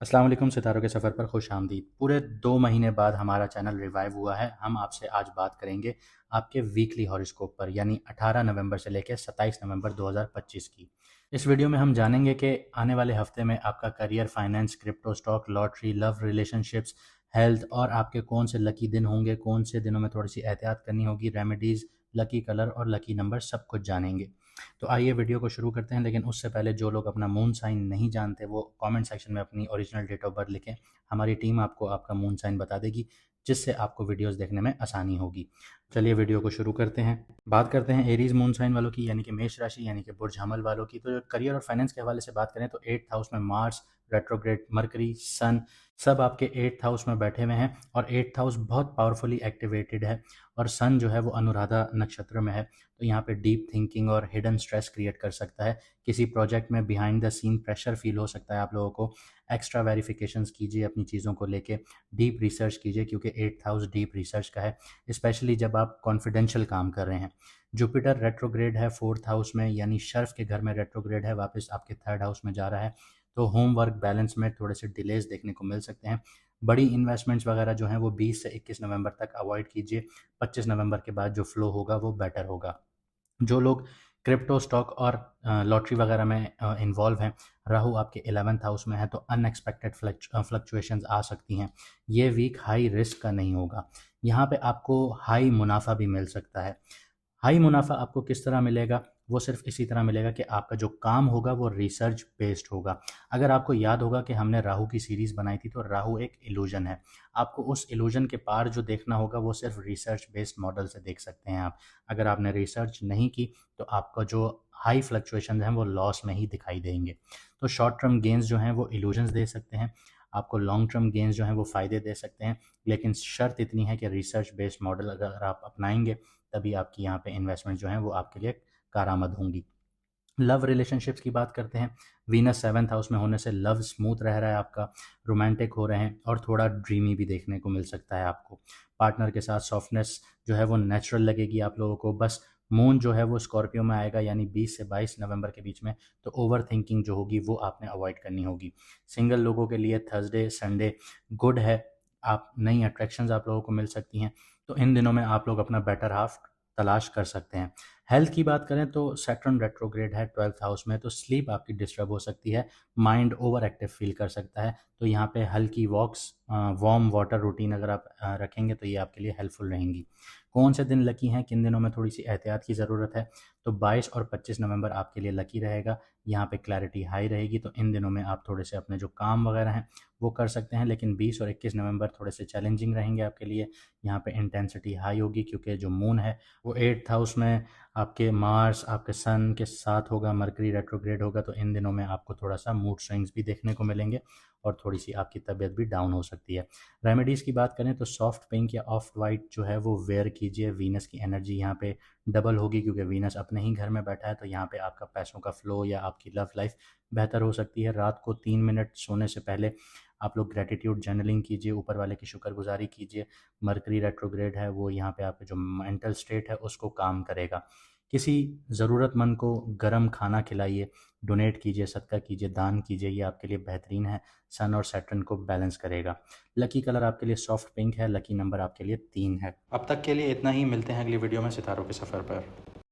अस्सलाम वालेकुम, सितारों के सफ़र पर खुश आमदीद। पूरे 2 महीने बाद हमारा चैनल रिवाइव हुआ है। हम आपसे आज बात करेंगे आपके वीकली हॉरोस्कोप पर, यानी 18 नवंबर से लेकर 27 नवंबर 2025 की। इस वीडियो में हम जानेंगे कि आने वाले हफ्ते में आपका career, finance, crypto, stock, lottery, love, relationships, health और आपके कौन से लकी दिन होंगे, कौन से दिनों में थोड़ी सी एहतियात करनी होगी, रेमेडीज़, लकी कलर और लकी नंबर सब कुछ जानेंगे। तो आइए वीडियो को शुरू करते हैं, लेकिन उससे पहले जो लोग अपना मून साइन नहीं जानते वो कमेंट सेक्शन में अपनी ओरिजिनल डेट ऑफ बर्थ लिखें। हमारी टीम आपको आपका मून साइन बता देगी, जिससे आपको वीडियोस देखने में आसानी होगी। चलिए वीडियो को शुरू करते हैं। बात करते हैं एरीज मून साइन वालों की, यानी कि मेष राशि, यानी कि बुर्ज हमल वालों की। तो करियर और फाइनेंस के हवाले से बात करें तो 8th हाउस में मार्स, रेट्रोग्रेड मरकरी, सन सब आपके 8th हाउस में बैठे हुए हैं और 8th हाउस बहुत पावरफुली एक्टिवेटेड है। और सन जो है वो अनुराधा नक्षत्र में है, तो यहाँ पे डीप थिंकिंग और हिडन स्ट्रेस क्रिएट कर सकता है। किसी प्रोजेक्ट में behind the scene pressure feel हो सकता है आप लोगों को। एक्स्ट्रा वेरिफिकेशंस कीजिए अपनी चीज़ों को लेके, डीप रिसर्च कीजिए, क्योंकि 8th हाउस डीप रिसर्च का है, स्पेशली जब आप कॉन्फिडेंशियल काम कर रहे हैं। जुपिटर रेट्रोग्रेड है 4th हाउस में, यानी शर्फ के घर में रेट्रोग्रेड है, वापस आपके 3rd हाउस में जा रहा है। तो होम वर्क बैलेंस में थोड़े से डिलेज देखने को मिल सकते हैं। बड़ी इन्वेस्टमेंट्स वगैरह जो हैं वो 20 से 21 नवंबर तक अवॉइड कीजिए। 25 नवंबर के बाद जो फ्लो होगा वो बेटर होगा। जो लोग क्रिप्टो, स्टॉक और लॉटरी वगैरह में इन्वॉल्व हैं, राहु आपके 11th हाउस में है, तो अनएक्सपेक्टेड फ्लक्चुएशंस आ सकती हैं। ये वीक हाई रिस्क का नहीं होगा। यहाँ पे आपको हाई मुनाफा भी मिल सकता है। हाई मुनाफा आपको किस तरह मिलेगा? वो सिर्फ इसी तरह मिलेगा कि आपका जो काम होगा वो रिसर्च बेस्ड होगा। अगर आपको याद होगा कि हमने राहु की सीरीज़ बनाई थी, तो राहु एक इल्यूजन है। आपको उस इल्यूजन के पार जो देखना होगा वो सिर्फ रिसर्च बेस्ड मॉडल से देख सकते हैं आप। अगर आपने रिसर्च नहीं की तो आपका जो हाई फ्लक्चुएशंस हैं वो लॉस में ही दिखाई देंगे। तो शॉर्ट टर्म गेन्स जो हैं वो इल्यूजन्स दे सकते हैं, आपको लॉन्ग टर्म गेन्स जो हैं वो फ़ायदे दे सकते हैं। लेकिन शर्त इतनी है कि रिसर्च बेस्ड मॉडल अगर आप अपनाएंगे, तभी आपकी यहाँ पे इन्वेस्टमेंट जो है वो आपके लिए कारआमद होंगी। लव रिलेशनशिप्स की बात करते हैं। वीनस 7th हाउस में होने से लव स्मूथ रह रहा है आपका, रोमांटिक हो रहे हैं और थोड़ा ड्रीमी भी देखने को मिल सकता है आपको। पार्टनर के साथ सॉफ्टनेस जो है वो नेचुरल लगेगी आप लोगों को। बस मून जो है वो स्कॉर्पियो में आएगा, यानी 20 से 22 नवंबर के बीच में, तो ओवर थिंकिंग जो होगी वो आपने अवॉइड करनी होगी। सिंगल लोगों के लिए थर्सडे संडे गुड है। आप नई अट्रैक्शंस आप लोगों को मिल सकती हैं, तो इन दिनों में आप लोग अपना बेटर हाफ तलाश कर सकते हैं। हेल्थ की बात करें तो सैटर्न रेट्रोग्रेड है 12th हाउस में, तो स्लीप आपकी डिस्टर्ब हो सकती है, माइंड ओवर एक्टिव फील कर सकता है। तो यहाँ पे हल्की वॉक्स, वार्म वाटर रूटीन अगर आप रखेंगे तो ये आपके लिए हेल्पफुल रहेंगी। कौन से दिन लकी हैं, किन दिनों में थोड़ी सी एहतियात की ज़रूरत है? तो 22 और 25 नवंबर आपके लिए लकी रहेगा। यहाँ पे क्लैरिटी हाई रहेगी, तो इन दिनों में आप थोड़े से अपने जो काम वगैरह हैं वो कर सकते हैं। लेकिन 20 और 21 नवंबर थोड़े से चैलेंजिंग रहेंगे आपके लिए। यहाँ पे इंटेंसिटी हाई होगी, क्योंकि जो मून है वो 8th हाउस में आपके मार्स, आपके सन के साथ होगा, मरकरी रेट्रोग्रेड होगा। तो इन दिनों में आपको थोड़ा सा मूड स्विंग्स भी देखने को मिलेंगे और थोड़ी सी आपकी तबीयत भी डाउन हो सकती है। रेमेडीज़ की बात करें तो सॉफ्ट पिंक या ऑफ वाइट जो है वो वेयर कीजिए। वीनस की एनर्जी यहाँ पे डबल होगी, क्योंकि वीनस अपने ही घर में बैठा है, तो यहाँ पे आपका पैसों का फ्लो या आपकी लव लाइफ बेहतर हो सकती है। रात को 3 मिनट सोने से पहले आप लोग ग्रेटिट्यूड जर्नलिंग कीजिए, ऊपर वाले की शुक्रगुजारी कीजिए। मरकरी रेट्रोग्रेड है, वो यहाँ पे आपके जो मेंटल स्टेट है उसको काम करेगा। किसी ज़रूरतमंद को गर्म खाना खिलाइए, डोनेट कीजिए, सदका कीजिए, दान कीजिए, ये आपके लिए बेहतरीन है। सन और सैटर्न को बैलेंस करेगा। लकी कलर आपके लिए सॉफ्ट पिंक है, लकी नंबर आपके लिए 3 है। अब तक के लिए इतना ही, मिलते हैं अगली वीडियो में सितारों के सफ़र पर।